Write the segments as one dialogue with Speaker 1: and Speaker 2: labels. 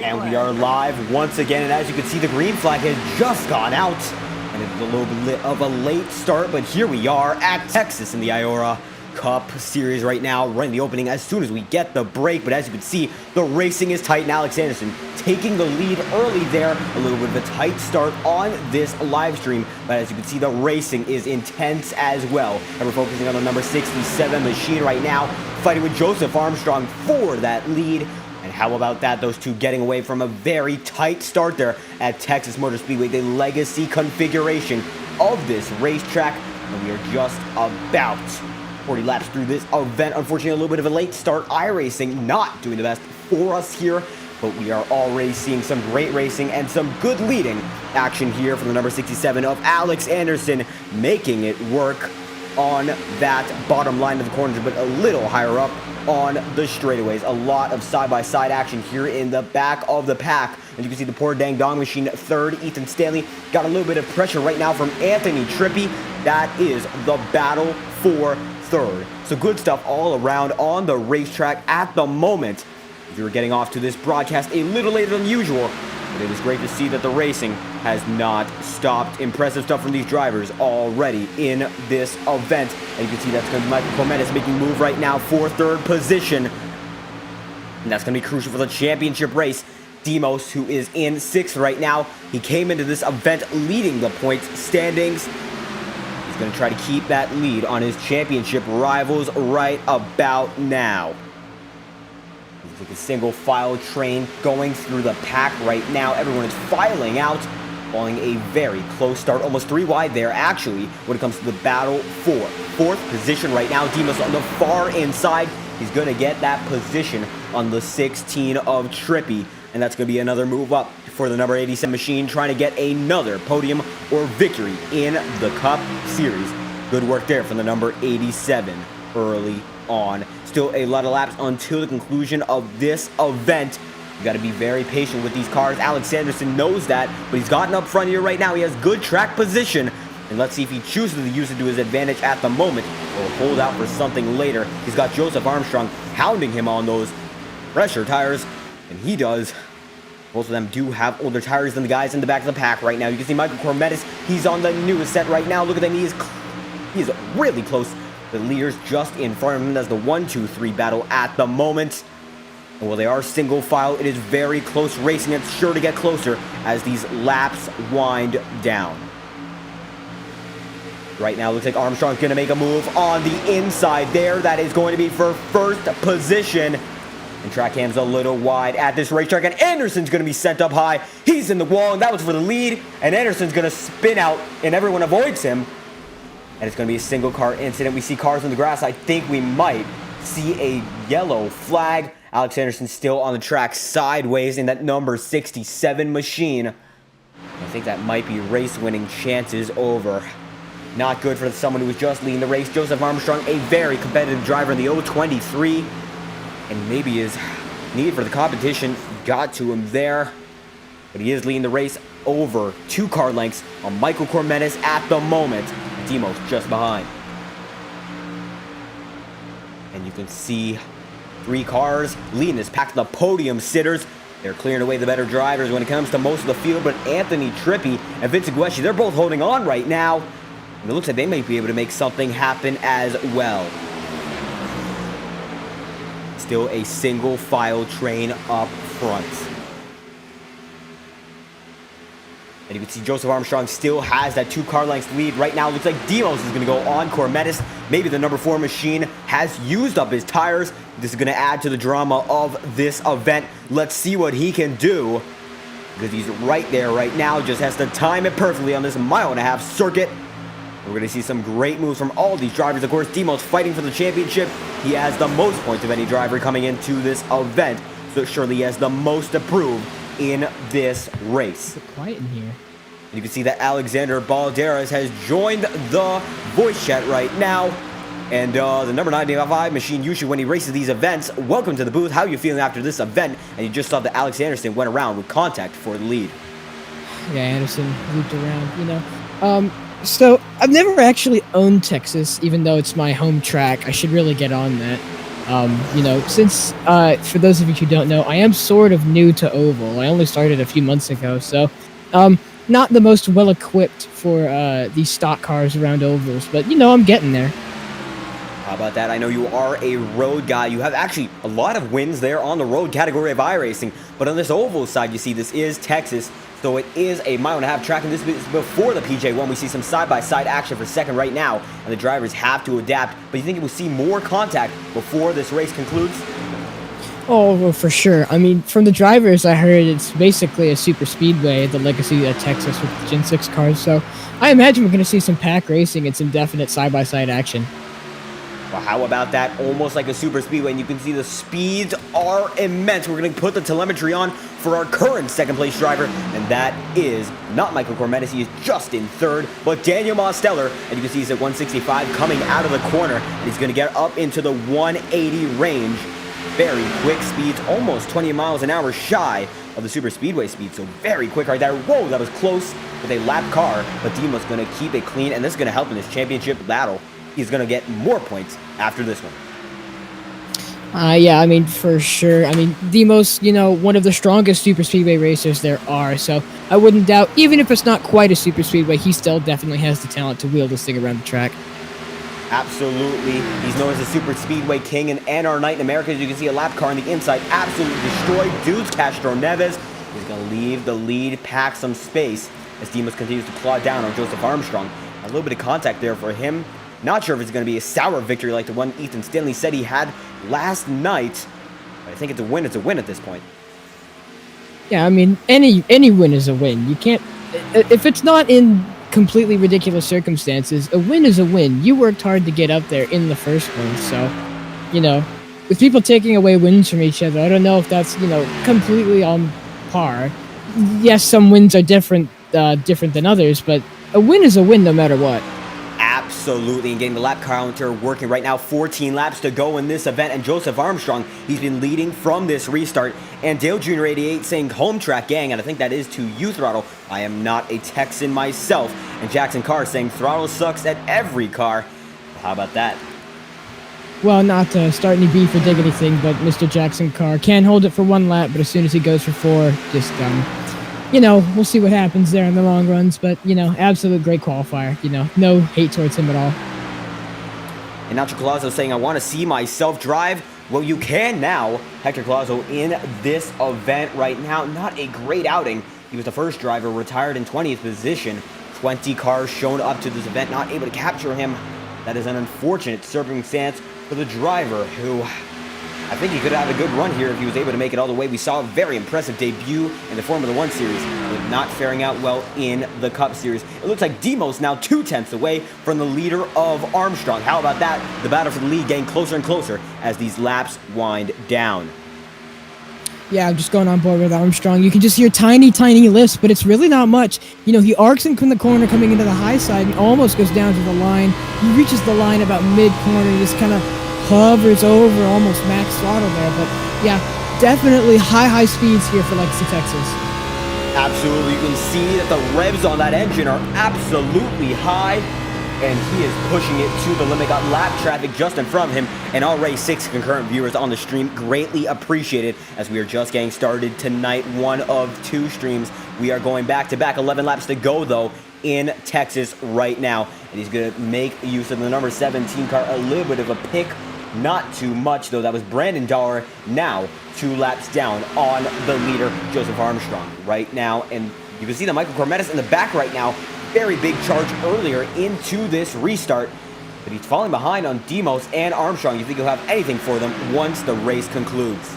Speaker 1: And we are live once again, and as you can see, the green flag has just gone out. And it's a little bit of a late start, but here we are at Texas in the IORA Cup Series right now, running the opening as soon as we get the break. But as you can see, the racing is tight, and Alex Anderson taking the lead early there. A little bit of a tight start on this live stream, but as you can see, the racing is intense as well. And we're focusing on the number 67 machine right now, fighting with Joseph Armstrong for that lead. And how about that? Those two getting away from a very tight start there at Texas Motor Speedway, the legacy configuration of this racetrack. And we are just about 40 laps through this event. Unfortunately, a little bit of a late start. iRacing not doing the best for us here, but we are already seeing some great racing and some good leading action here from the number 67 of Alex Anderson, making it work on that bottom line of the corners, but a little higher up on the straightaways. A lot of side-by-side action here in the back of the pack. And you can see the poor dang dong machine third. Ethan Stanley got a little bit of pressure right now from Anthony Trippi. That is the battle for third. So good stuff all around on the racetrack at the moment. If you're getting off to this broadcast a little later than usual, but it is great to see that the racing has not stopped. Impressive stuff from these drivers already in this event. And you can see that's going to be Michael Clemente making a move right now for third position. And that's going to be crucial for the championship race. Demos, who is in sixth right now, he came into this event leading the points standings. He's going to try to keep that lead on his championship rivals right about now. Like a single file train going through the pack right now. Everyone is filing out, following a very close start, almost three wide there actually when it comes to the battle for fourth position right now. Demos on the far inside. He's going to get that position on the 16 of Trippi, and that's going to be another move up for the number 87 machine, trying to get another podium or victory in the Cup Series. Good work there from the number 87 early on. Still a lot of laps until the conclusion of this event. You got to be very patient with these cars. Alex Anderson knows that, but he's gotten up front here right now. He has good track position, and let's see if he chooses to use it to his advantage at the moment, or hold out for something later. He's got Joseph Armstrong hounding him on those pressure tires, and he does. Both of them do have older tires than the guys in the back of the pack right now. You can see Michael Cormetis. He's on the newest set right now. Look at him. He is really close. The leaders just in front of him. That's the 1-2-3 battle at the moment. And while they are single file, it is very close racing. It's sure to get closer as these laps wind down. Right now, looks like Armstrong's going to make a move on the inside there. That is going to be for first position. And track cam's a little wide at this racetrack. And Anderson's going to be sent up high. He's in the wall, and that was for the lead. And Anderson's going to spin out, and everyone avoids him. And it's going to be a single car incident. We see cars on the grass. I think we might see a yellow flag. Alex Anderson still on the track sideways in that number 67 machine. I think that might be race-winning chances over. Not good for someone who was just leading the race. Joseph Armstrong, a very competitive driver in the 023. And maybe his need for the competition got to him there. But he is leading the race over 2 car lengths on Michael Cormetis at the moment. Demos just behind. And you can see 3 cars leading this pack. The podium sitters, they're clearing away the better drivers when it comes to most of the field, but Anthony Trippi and Vince Guesci, they're both holding on right now. And it looks like they may be able to make something happen as well. Still a single file train up front. And you can see Joseph Armstrong still has that 2 car lengths lead. Right now, it looks like Demos is going to go on Cormetis. Maybe the number 4 machine has used up his tires. This is going to add to the drama of this event. Let's see what he can do, because he's right there right now. Just has to time it perfectly on this 1.5-mile circuit. We're going to see some great moves from all these drivers. Of course, Demos fighting for the championship. He has the most points of any driver coming into this event, so surely he has the most to prove in this race.
Speaker 2: It's quiet in here.
Speaker 1: And you can see that Alexander Balderas has joined the voice chat right now. And the number 95 machine, usually when he races these events, welcome to the booth. How are you feeling after this event? And you just saw that Alex Anderson went around with contact for the lead.
Speaker 2: Yeah, Anderson looped around, you know. So I've never actually owned Texas, even though it's my home track. I should really get on that. Since for those of you who don't know, I am sort of new to oval. I only started a few months ago, so not the most well equipped for these stock cars around ovals, but I'm getting there.
Speaker 1: How about that? I know you are a road guy. You have actually a lot of wins there on the road category of iRacing, but on this oval side, you see this is Texas, so it is a 1.5 mile track, and this is before the PJ1. We see some side-by-side action for second right now, and the drivers have to adapt, but you think we'll see more contact before this race concludes?
Speaker 2: Oh, well, for sure. I mean, from the drivers, I heard it's basically a super speedway, the legacy of Texas with the Gen 6 cars, so I imagine we're going to see some pack racing and some definite side-by-side action.
Speaker 1: Well, how about that? Almost like a super speedway, and you can see the speeds are immense. We're going to put the telemetry on for our current second-place driver, and that is not Michael Cormetis. He is just in third, but Daniel Mosteller, and you can see he's at 165 coming out of the corner, and he's going to get up into the 180 range. Very quick speeds, almost 20 miles an hour shy of the super speedway speed, so very quick right there. Whoa, that was close with a lap car, but Dimo's going to keep it clean, and this is going to help in this championship battle. He's going to get more points after this one.
Speaker 2: Yeah, I mean, for sure. I mean, Dimo's, one of the strongest super speedway racers there are, so I wouldn't doubt, even if it's not quite a super speedway, he still definitely has the talent to wheel this thing around the track.
Speaker 1: Absolutely. He's known as the super speedway king and NR Night in America. As you can see, a lap car on the inside absolutely destroyed Dudes Castro Neves. He's going to leave the lead, pack some space as Demos continues to claw down on Joseph Armstrong. A little bit of contact there for him. Not sure if it's going to be a sour victory like the one Ethan Stanley said he had last night. But I think it's a win at this point.
Speaker 2: Yeah, I mean, any win is a win. You can't... If it's not in completely ridiculous circumstances, a win is a win. You worked hard to get up there in the first place. So, with people taking away wins from each other, I don't know if that's, completely on par. Yes, some wins are different than others, but a win is a win no matter what.
Speaker 1: Absolutely, and getting the lap counter working right now. 14 laps to go in this event, and Joseph Armstrong, he's been leading from this restart. And Dale Jr. 88 saying home track gang, and I think that is to you, Throttle. I am not a Texan myself. And Jackson Carr saying Throttle sucks at every car. Well, how about that?
Speaker 2: Well, not to start any beef or dig anything, but Mr. Jackson Carr can hold it for one lap, but as soon as he goes for four, just we'll see what happens there in the long runs, but, absolute great qualifier, no hate towards him at all.
Speaker 1: And Nacho Colazo saying, I want to see myself drive. Well, you can now. Hector Colazo in this event right now. Not a great outing. He was the first driver, retired in 20th position. 20 cars shown up to this event, not able to capture him. That is an unfortunate circumstance for the driver who... I think he could have a good run here if he was able to make it all the way. We saw a very impressive debut in the Formula One series, but not faring out well in the Cup Series. It looks like Demos now 2 tenths away from the leader of Armstrong. How about that? The battle for the lead getting closer and closer as these laps wind down.
Speaker 2: Yeah, I'm just going on board with Armstrong. You can just hear tiny, tiny lifts, but it's really not much. He arcs in from the corner coming into the high side and almost goes down to the line. He reaches the line about mid-corner, just kind of hovers over almost max throttle there, but yeah, definitely high speeds here for Legacy, Texas.
Speaker 1: Absolutely, you can see that the revs on that engine are absolutely high, and he is pushing it to the limit. Got lap traffic just in front of him, and already 6 concurrent viewers on the stream. Greatly appreciated as we are just getting started tonight. 1 of 2 streams. We are going back-to-back. 11 laps to go, though, in Texas right now, and he's going to make use of the number 17 car. A little bit of a pick. Not too much, though. That was Brandon Dollar, now 2 laps down on the leader, Joseph Armstrong, right now. And you can see that Michael Cormetis in the back right now. Very big charge earlier into this restart. But he's falling behind on Demos and Armstrong. You think he'll have anything for them once the race concludes.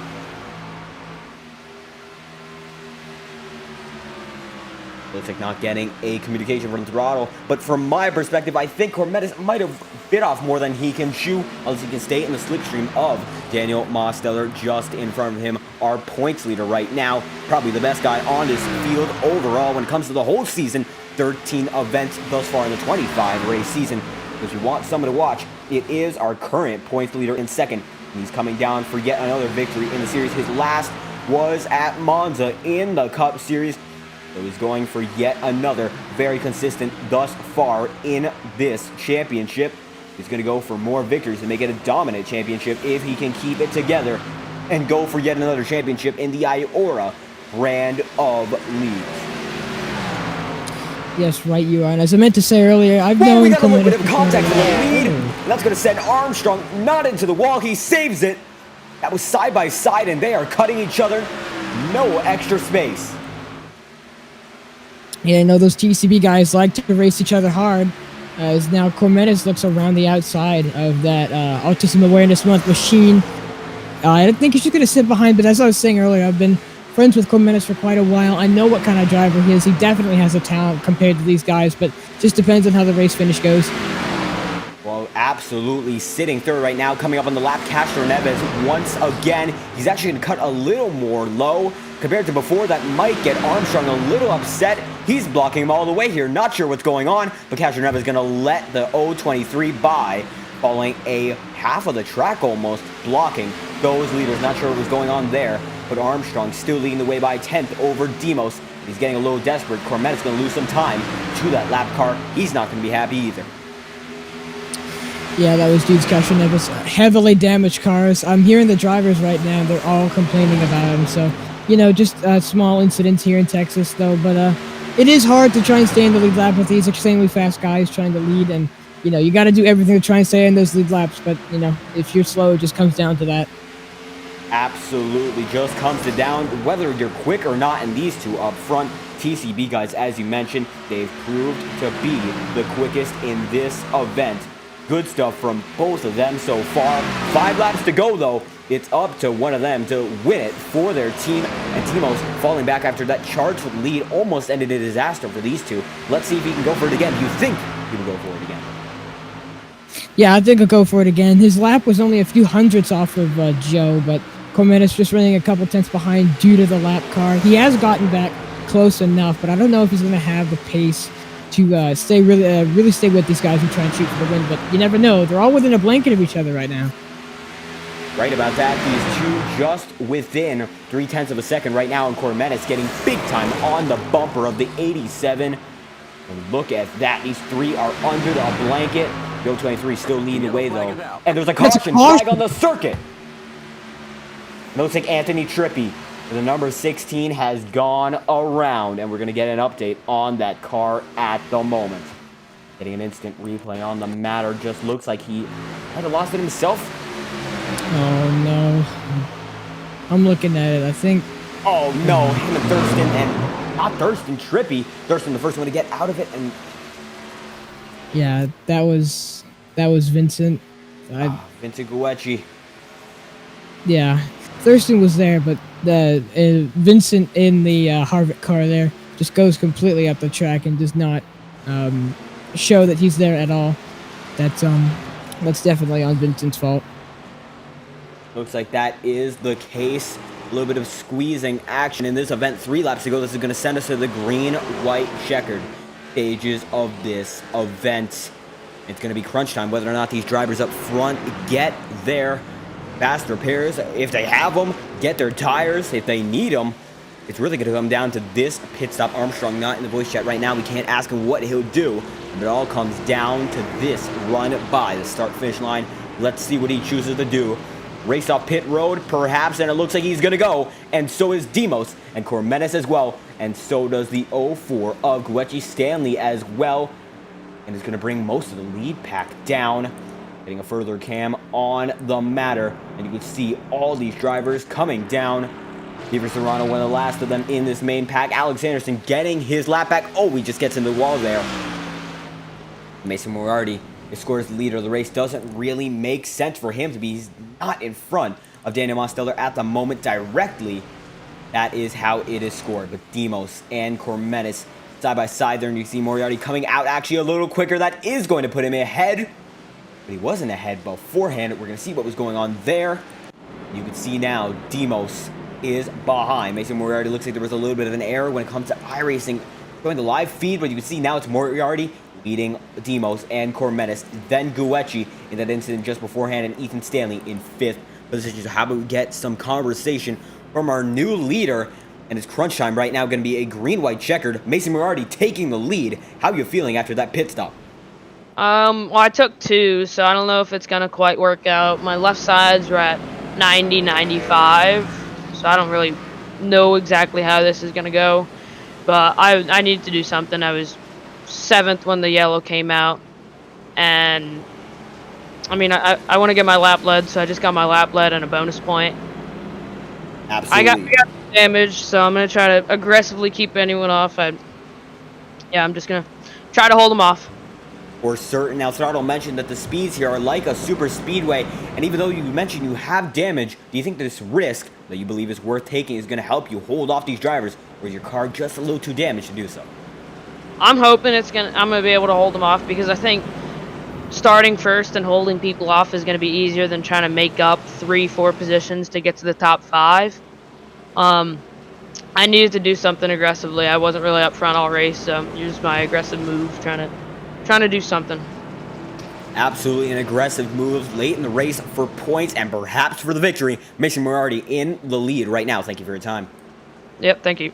Speaker 1: Looks like not getting a communication from Throttle. But from my perspective, I think Cormetis might have bit off more than he can chew, unless he can stay in the slipstream of Daniel Mosteller just in front of him. Our points leader right now, probably the best guy on this field overall when it comes to the whole season. 13 events thus far in the 25 race season. If you want someone to watch, it is our current points leader in second. He's coming down for yet another victory in the series. His last was at Monza in the Cup Series. So he's going for yet another very consistent thus far in this championship. He's going to go for more victories and make it a dominant championship if he can keep it together and go for yet another championship in the IORA brand of leagues.
Speaker 2: Yes, right, you are. And as I meant to say earlier, I've
Speaker 1: we
Speaker 2: known
Speaker 1: got a little bit of contact in the lead.
Speaker 2: Oh.
Speaker 1: And that's going to send Armstrong not into the wall. He saves it. That was side by side, and they are cutting each other. No extra space.
Speaker 2: Yeah, I know those TCB guys like to race each other hard. As now Cormetis looks around the outside of that Autism Awareness Month machine. I don't think he's just going to sit behind, but as I was saying earlier, I've been friends with Cormetis for quite a while. I know what kind of driver he is. He definitely has a talent compared to these guys, but just depends on how the race finish goes.
Speaker 1: Well, absolutely sitting third right now. Coming up on the lap, Castro Neves once again. He's actually going to cut a little more low compared to before. That might get Armstrong a little upset. He's blocking him all the way here. Not sure what's going on, but Castro Neves is going to let the 023 by, following a half of the track almost, blocking those leaders. Not sure what was going on there, but Armstrong still leading the way by 10th over Demos. He's getting a little desperate. Cormetis going to lose some time to that lap car. He's not going to be happy either.
Speaker 2: Yeah, that was Dude's Castro Neves. Heavily damaged cars. I'm hearing the drivers right now. They're all complaining about him. So, you know, just small incidents here in Texas, though. But it is hard to try and stay in the lead lap with these extremely fast guys trying to lead. And, you know, you got to do everything to try and stay in those lead laps. But, you know, if you're slow, it just comes down to that.
Speaker 1: Absolutely just comes to down whether you're quick or not. And these two up front, TCB guys, as you mentioned, they've proved to be the quickest in this event. Good stuff from both of them so far. 5 laps to go, though. It's up to one of them to win it for their team. And Timo's falling back after that charged lead almost ended a disaster for these two. Let's see if he can go for it again. You think he will go for it again?
Speaker 2: Yeah, I think I'll go for it again. His lap was only a few hundredths off of Joe, but Cormetis just running a couple tenths behind due to the lap car. He has gotten back close enough, but I don't know if he's going to have the pace to stay really stay with these guys who try and shoot for the win. But you never know. They're all within a blanket of each other right now.
Speaker 1: Right about that. These two just within 0.3 of a second right now, and Cormetis getting big time on the bumper of the 87. And look at that. These three are under the blanket. The 023 still leading the way, though. And there's a caution flag on the circuit. It looks like Anthony Trippi, the number 16, has gone around, and we're going to get an update on that car at the moment. Getting an instant replay on the matter. Just looks like he might have lost it himself.
Speaker 2: Oh, no. I'm looking at it. I think...
Speaker 1: Oh, no. Him and Thurston, and not Thurston, Trippi. Thurston, the first one to get out of it, and...
Speaker 2: Yeah, that was Vincent.
Speaker 1: Vincent Guecci.
Speaker 2: Yeah, Thurston was there, but the Vincent in the Harvick car there just goes completely up the track and does not show that he's there at all. That's definitely on Vincent's fault.
Speaker 1: Looks like that is the case. A little bit of squeezing action in this event. 3 laps to go. This is going to send us to the green, white, checkered stages of this event. It's going to be crunch time, whether or not these drivers up front get their fast repairs. If they have them, get their tires. If they need them, it's really going to come down to this pit stop. Armstrong not in the voice chat right now. We can't ask him what he'll do. But it all comes down to this run by the start-finish line. Let's see what he chooses to do. Race off pit road, perhaps, and it looks like he's going to go. And so is Demos and Cormetis as well. And so does the 04 of Guecci Stanley as well. And it's going to bring most of the lead pack down. Getting a further cam on the matter. And you can see all these drivers coming down. Beaver Serrano, one of the last of them in this main pack. Alex Anderson getting his lap back. Oh, he just gets in the wall there. Mason Moriarty, the scores leader of the race. Doesn't really make sense for him to be not in front of Daniel Mosteller at the moment directly. That is how it is scored. But Demos and Cormetis side by side there. And you see Moriarty coming out actually a little quicker. That is going to put him ahead. But he wasn't ahead beforehand. We're going to see what was going on there. You can see now Demos is behind. Mason Moriarty looks like there was a little bit of an error when it comes to iRacing going the live feed, but you can see now it's Moriarty leading Demos and Cormetis, then Guecci in that incident just beforehand, and Ethan Stanley in 5th position. So how about we get some conversation from our new leader, and it's crunch time right now, going to be a green-white checkered. Mason Moriarty taking the lead. How are you feeling after that pit stop?
Speaker 3: Well, I took 2, so I don't know if it's gonna quite work out. My left sides were at 90, 95, so I don't really know exactly how this is gonna go. But I needed to do something. I was 7th when the yellow came out, and I mean I want to get my lap lead, so I just got my lap lead and a bonus point.
Speaker 1: Absolutely.
Speaker 3: I got damage, so I'm gonna try to aggressively keep anyone off. I'm just gonna try to hold them off.
Speaker 1: For certain. Now, Throttle mentioned that the speeds here are like a super speedway, and even though you mentioned you have damage, do you think this risk that you believe is worth taking is going to help you hold off these drivers, or is your car just a little too damaged to do so?
Speaker 3: I'm hoping I'm gonna be able to hold them off, because I think starting first and holding people off is gonna be easier than trying to make up 3-4 positions to get to the top 5. I needed to do something aggressively. I wasn't really up front all race, so used my aggressive move, trying to do something.
Speaker 1: Absolutely an aggressive move late in the race for points and perhaps for the victory. Mason Moriarty in the lead right now. Thank you for your time.
Speaker 3: Yep, thank you.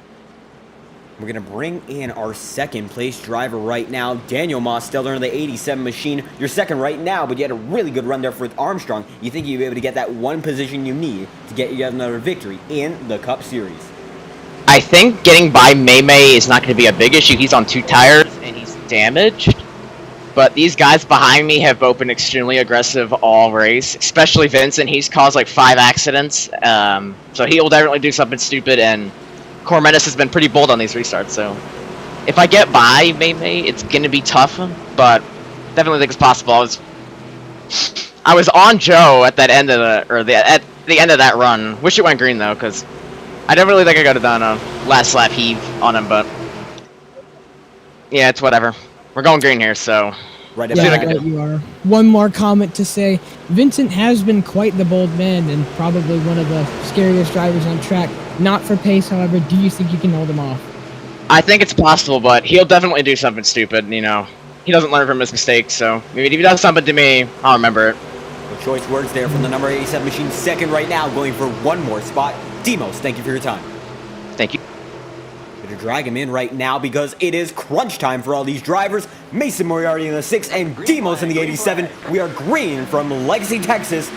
Speaker 1: We're going to bring in our second place driver right now, Daniel Mosteller in the 87 machine. You're second right now, but you had a really good run there with Armstrong. You think you'll be able to get that one position you need to get you another victory in the Cup Series?
Speaker 4: I think getting by May is not going to be a big issue. He's on 2 tires and he's damaged. But these guys behind me have both been extremely aggressive all race, especially Vincent. He's caused like 5 accidents, so he will definitely do something stupid, and Cormetis has been pretty bold on these restarts, so if I get by May, it's going to be tough, but definitely think it's possible. I was on Joe at that end of at the end of that run. Wish it went green though, because I don't really think I could have done a last lap heave on him, but yeah, it's whatever. We're going green here, so
Speaker 1: Right,
Speaker 2: you are. One more comment to say, Vincent has been quite the bold man and probably one of the scariest drivers on track. Not for pace, however. Do you think you can hold him off?
Speaker 4: I think it's possible, but he'll definitely do something stupid, you know. He doesn't learn from his mistakes, so maybe if he does something to me, I'll remember it.
Speaker 1: Well, choice words there from the number 87 machine, second right now, going for one more spot. Demos, thank you for your time.
Speaker 4: Thank you.
Speaker 1: Going to drag him in right now because it is crunch time for all these drivers. Mason Moriarty in the 6 and Demos in the 87. We are green from Legacy, Texas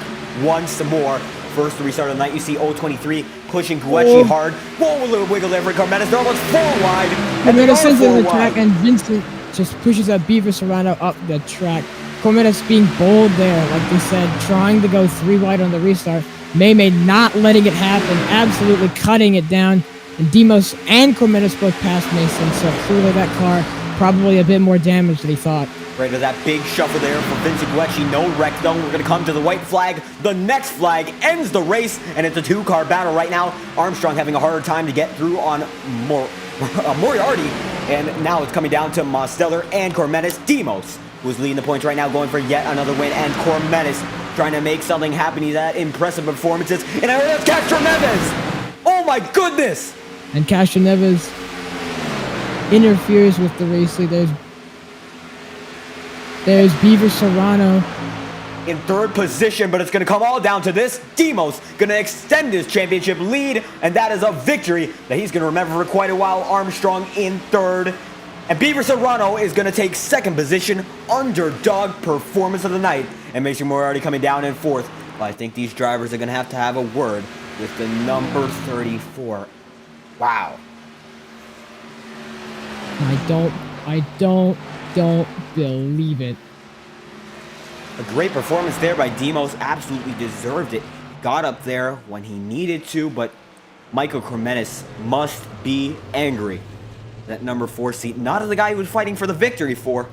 Speaker 1: once more. First restart of the night, you see 023 pushing Guecci hard. Whoa, a little wiggle there for Carmetis. They're almost 4 wide.
Speaker 2: And then it says in the track, and Vincent just pushes that Beaver Serrano up the track. Cormetis being bold there, like they said, trying to go 3 wide on the restart. May not letting it happen, absolutely cutting it down. And Demos and Cormetis both passed Mason, so clearly that car probably a bit more damaged than he thought.
Speaker 1: Right to that big shuffle there for Vincent Guecci. No wreck though. We're going to come to the white flag. The next flag ends the race, and it's a 2-car battle right now. Armstrong having a harder time to get through on Moriarty, and now it's coming down to Mosteller and Cormetis. Demos, who's leading the points right now, going for yet another win, and Cormetis trying to make something happen. He's at impressive performances, and I heard Castro Neves. Oh my goodness!
Speaker 2: And Castro Neves interferes with the race lead. There's Beaver Serrano
Speaker 1: in third position, but it's going to come all down to this. Demos going to extend his championship lead, and that is a victory that he's going to remember for quite a while. Armstrong in third, and Beaver Serrano is going to take second position, underdog performance of the night, and Mason Moriarty coming down in fourth. But I think these drivers are going to have a word with the number 34. Wow.
Speaker 2: I don't believe it.
Speaker 1: A great performance there by Demos. Absolutely deserved it. Got up there when he needed to, but Michael Cormetis must be angry. That number 4 seat, not as the guy he was fighting for the victory for.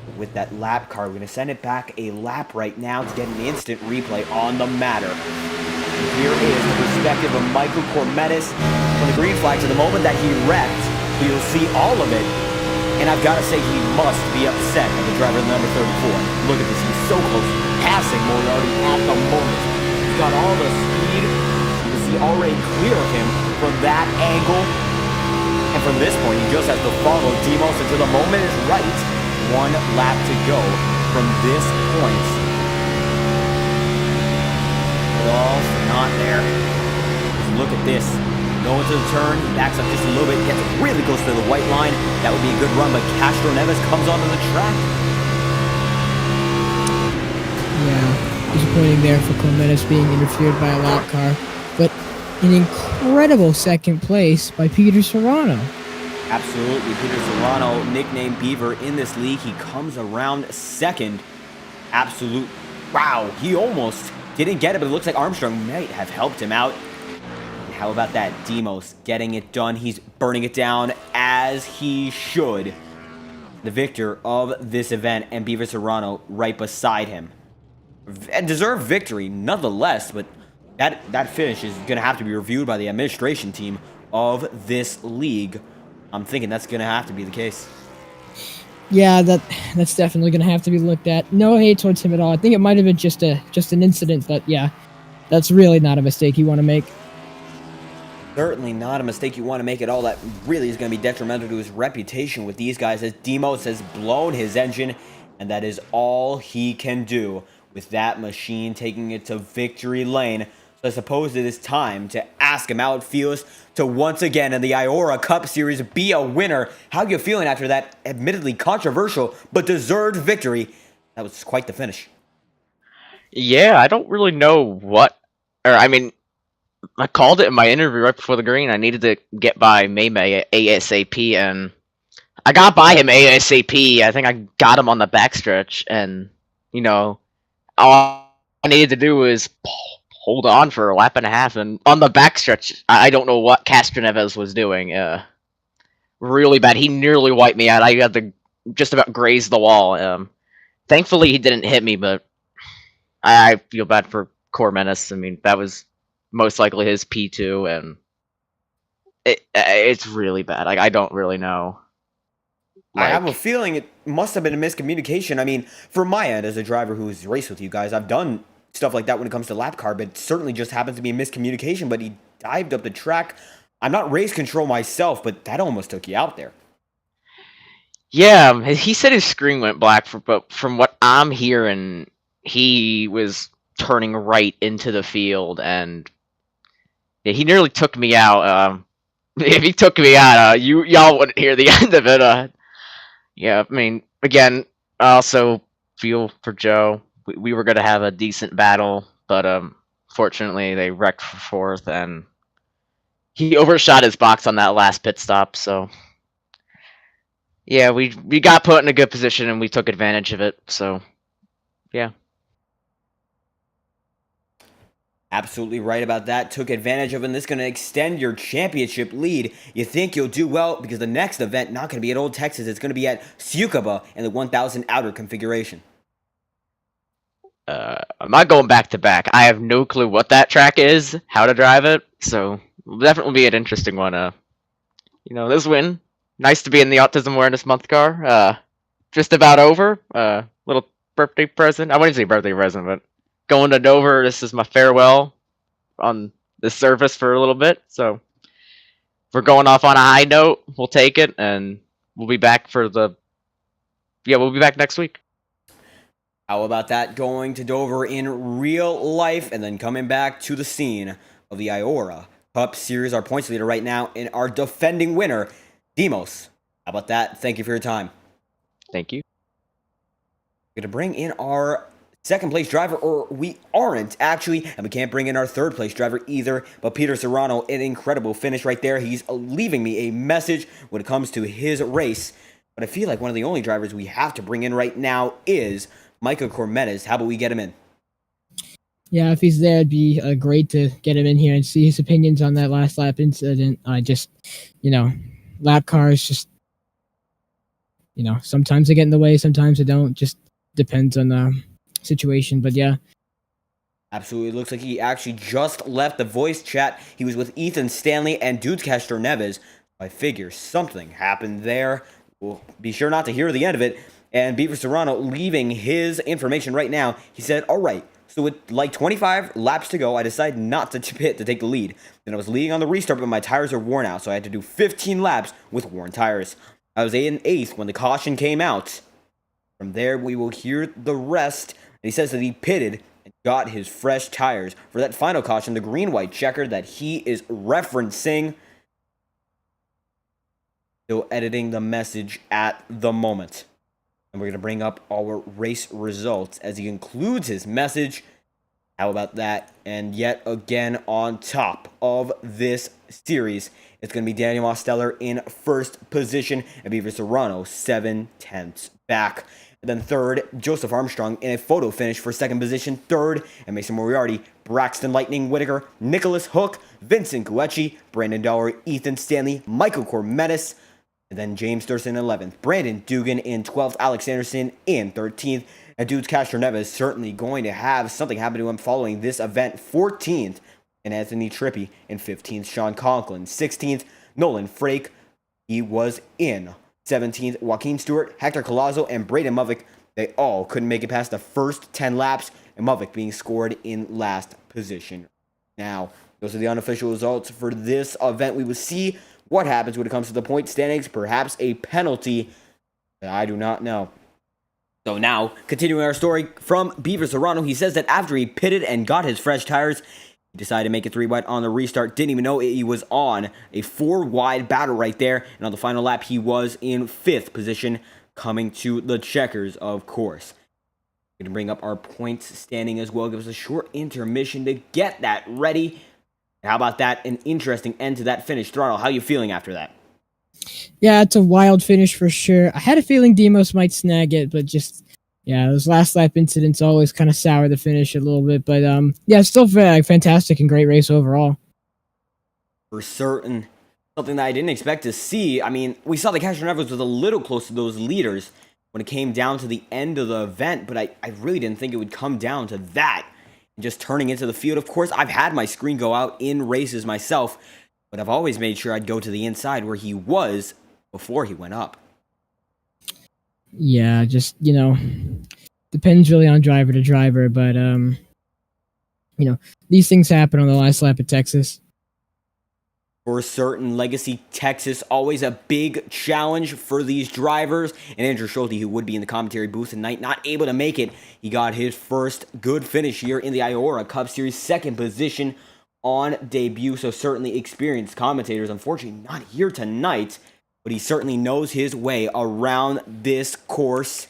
Speaker 1: But with that lap car, we're going to send it back a lap right now to get an instant replay on the matter. And here is the perspective of Michael Cormetis from the green flag to the moment that he wrecked. You'll see all of it. And I've got to say, he must be upset at the driver number 34. Look at this. He's so close. Passing Moriarty at the moment. He's got all the speed. You can see already clear of him from that angle. And from this point, he just has to follow Demos until the moment is right. 1 lap to go from this point. But all for not there. Just look at this. Going to the turn, he backs up just a little bit, gets really close to the white line. That would be a good run, but Castro Neves comes onto the track.
Speaker 2: disappointing there for Clementis being interfered by a lap car, but an incredible second place by Peter Serrano.
Speaker 1: Absolutely, Peter Serrano, nicknamed Beaver in this league, he comes around second. Absolute, wow, he almost didn't get it, but it looks like Armstrong might have helped him out. And how about that, Demos getting it done? He's burning it down as he should. The victor of this event, and Beaver Serrano right beside him. A deserved victory, nonetheless, but that finish is going to have to be reviewed by the administration team of this league. I'm thinking that's going to have to be the case.
Speaker 2: Yeah, that's definitely going to have to be looked at. No hate towards him at all. I think it might have been just an incident, but yeah, that's really not a mistake you want to make.
Speaker 1: Certainly not a mistake you want to make at all. That really is going to be detrimental to his reputation with these guys, as Demos has blown his engine, and that is all he can do with that machine taking it to victory lane. So I suppose it is time to ask him how it feels to once again in the IORA Cup Series be a winner. How are you feeling after that admittedly controversial but deserved victory? That was quite the finish.
Speaker 4: Yeah, I don't really know I called it in my interview right before the green. I needed to get by Maymay ASAP, and I got by him ASAP. I think I got him on the backstretch, and, all I needed to do was hold on for a lap and a half, and on the backstretch, I don't know what Castroneves was doing. Really bad. He nearly wiped me out. I had to just about graze the wall. Thankfully, he didn't hit me, but I feel bad for Cormenis. I mean, that was most likely his P2, and it's really bad. Like, I don't really know.
Speaker 1: I have a feeling it must have been a miscommunication. I mean, from my end, as a driver who's raced with you guys, I've done stuff like that when it comes to lap car, but it certainly just happens to be a miscommunication. But he dived up the track. I'm not race control myself, but that almost took you out there.
Speaker 4: Yeah, he said his screen went black, but from what I'm hearing, he was turning right into the field, and yeah, he nearly took me out. If he took me out, y'all wouldn't hear the end of it. Yeah, I mean, again, I also feel for Joe. We were going to have a decent battle, but fortunately they wrecked for fourth, and he overshot his box on that last pit stop. So yeah, we got put in a good position, and we took advantage of it. So yeah.
Speaker 1: Absolutely right about that. Took advantage of it, and this is going to extend your championship lead. You think you'll do well because the next event not going to be at Old Texas. It's going to be at Sucaba in the 1000 outer configuration.
Speaker 4: I'm not going back to back. I have no clue what that track is, how to drive it, so it'll definitely be an interesting one. This win, nice to be in the Autism Awareness Month car. Just about over. Little birthday present. I wouldn't say birthday present, but going to Dover, this is my farewell on the surface for a little bit. So if we're going off on a high note, we'll take it, and we'll be back we'll be back next week.
Speaker 1: How about that? Going to Dover in real life and then coming back to the scene of the IORA Cup Series. Our points leader right now and our defending winner, Demos. How about that? Thank you for your time.
Speaker 4: Thank you.
Speaker 1: We're going to bring in our second place driver, or we aren't actually, and we can't bring in our third place driver either, but Peter Serrano, an incredible finish right there. He's leaving me a message when it comes to his race, but I feel like one of the only drivers we have to bring in right now is Michael Cormetis. How about we get him in?
Speaker 2: Yeah, if he's there, it'd be great to get him in here and see his opinions on that last lap incident. Lap cars just, sometimes they get in the way, sometimes they don't. Just depends on the situation, but yeah.
Speaker 1: Absolutely. Looks like he actually just left the voice chat. He was with Ethan Stanley and Dudes Castroneves. I figure something happened there. We'll be sure not to hear the end of it. And Beaver Serrano leaving his information right now. He said, all right, so with like 25 laps to go, I decided not to pit to take the lead. Then I was leading on the restart, but my tires are worn out, so I had to do 15 laps with worn tires. I was in eighth when the caution came out. From there, we will hear the rest. And he says that he pitted and got his fresh tires for that final caution, the green-white checker that he is referencing. Still editing the message at the moment. And we're going to bring up our race results as he concludes his message. How about that? And yet again on top of this series, it's going to be Daniel Mosteller in first position and Beaver Serrano 7/10 back. And then third, Joseph Armstrong in a photo finish for second position. Third, and Mason Moriarty, Braxton Lightning Whitaker, Nicholas Hook, Vincent Guecci, Brandon Dollar, Ethan Stanley, Michael Cormetis, and then James Thurston in 11th. Brandon Dugan in 12th. Alex Anderson in 13th. And Dudes Castroneva is certainly going to have something happen to him following this event. 14th. And Anthony Trippi in 15th. Sean Conklin 16th. Nolan Frake, he was in 17th. Joaquin Stewart, Hector Colazzo, and Braden Movick, they all couldn't make it past the first 10 laps. And Movick being scored in last position. Now, those are the unofficial results for this event. We will see what happens when it comes to the point standings. Perhaps a penalty. I do not know. So now, continuing our story from Beaver Serrano, he says that after he pitted and got his fresh tires, he decided to make it 3 wide on the restart. Didn't even know he was on a 4 wide battle right there. And on the final lap, he was in 5th position, coming to the checkers, of course. We're going to bring up our points standing as well. Give us a short intermission to get that ready. How about that? An interesting end to that finish. Throttle, how you feeling after that?
Speaker 2: Yeah, it's a wild finish for sure. I had a feeling Demos might snag it, but just, yeah, those last lap incidents always kind of sour the finish a little bit. But, yeah, still fantastic and great race overall.
Speaker 1: For certain. Something that I didn't expect to see. I mean, we saw the Castronevas was a little close to those leaders when it came down to the end of the event, but I really didn't think it would come down to that. And just turning into the field. Of course, I've had my screen go out in races myself, but I've always made sure I'd go to the inside where he was before he went up.
Speaker 2: Yeah, just, depends really on driver to driver, but, these things happen on the last lap of Texas.
Speaker 1: For certain, Legacy Texas, always a big challenge for these drivers. And Andrew Schulte, who would be in the commentary booth tonight, not able to make it. He got his first good finish here in the IORA Cup Series, second position on debut. So certainly experienced commentators, unfortunately not here tonight, but he certainly knows his way around this course.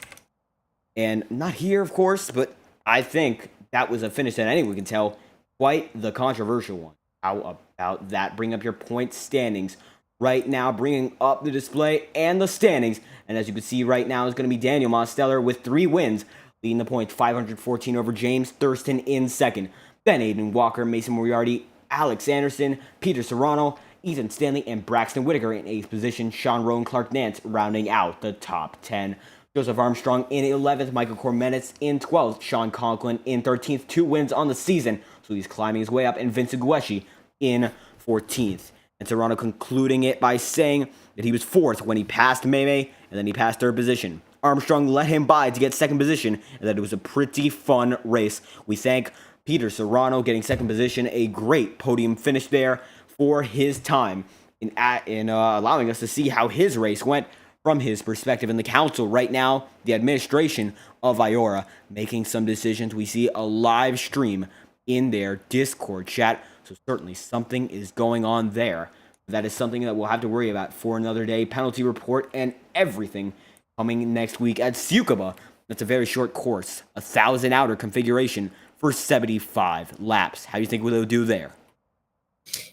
Speaker 1: And not here, of course, but I think that was a finish that anyone can tell quite the controversial one. How about that? Bring up your point standings right now, bringing up the display and the standings. And as you can see right now, is going to be Daniel Mosteller with 3 wins, leading the points 514 over James Thurston in second. Then Aiden Walker, Mason Moriarty, Alex Anderson, Peter Serrano, Ethan Stanley, and Braxton Whitaker in 8th position. Sean Rowan, Clark Nance rounding out the top 10. Joseph Armstrong in 11th, Michael Cormetis in 12th, Sean Conklin in 13th, 2 wins on the season, so he's climbing his way up, and Vincent Guecci in 14th. And Serrano concluding it by saying that he was 4th when he passed Meme, and then he passed 3rd position. Armstrong let him by to get 2nd position, and that it was a pretty fun race. We thank Peter Serrano getting 2nd position, a great podium finish there for his time in allowing us to see how his race went from his perspective. In the council right now, the administration of IORA making some decisions. We see a live stream in their Discord chat, so certainly something is going on there. That is something that we'll have to worry about for another day. Penalty report and everything coming next week at Tsukuba. That's a very short course, 1,000 outer configuration for 75 laps. How do you think we'll do there?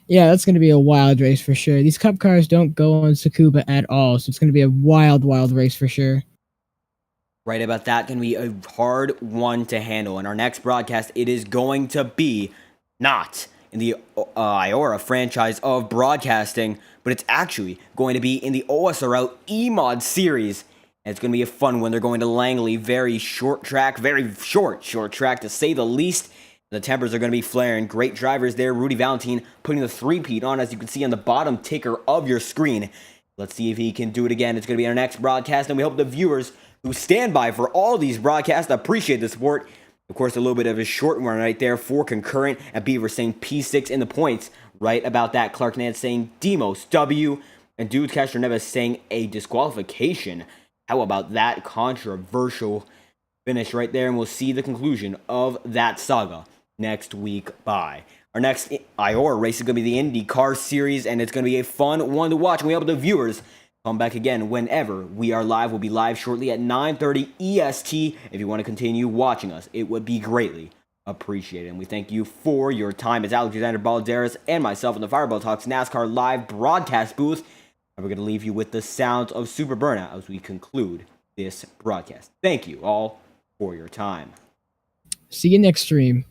Speaker 2: Yeah, that's going to be a wild race for sure. These Cup cars don't go on Tsukuba at all, so it's going to be a wild, wild race for sure.
Speaker 1: Right about that, going to be a hard one to handle. In our next broadcast, it is going to be not in the IORA franchise of broadcasting, but it's actually going to be in the OSRL E-Mod series. And it's going to be a fun one. They're going to Langley, very short track to say the least. The tempers are going to be flaring. Great drivers there. Rudy Valentine putting the 3-peat on, as you can see on the bottom ticker of your screen. Let's see if he can do it again. It's going to be our next broadcast, and we hope the viewers who stand by for all these broadcasts appreciate the support. Of course, a little bit of a short one right there for Concurrent, and Beaver saying P6 in the points. Right about that, Clark Nance saying Demos W, and Dudes Castroneva saying a disqualification. How about that controversial finish right there? And we'll see the conclusion of that saga next week. Bye. Our next IORA race is going to be the Indycar Series, and it's going to be a fun one to watch. And we hope the viewers come back again whenever we are live. We'll be live shortly at 9:30 EST. If you want to continue watching us, it would be greatly appreciated. And we thank you for your time. It's Alexander Balderas and myself in the Fireball Talks NASCAR live broadcast booth. And we're going to leave you with the sounds of Super Burnout as we conclude this broadcast. Thank you all for your time.
Speaker 2: See you next stream.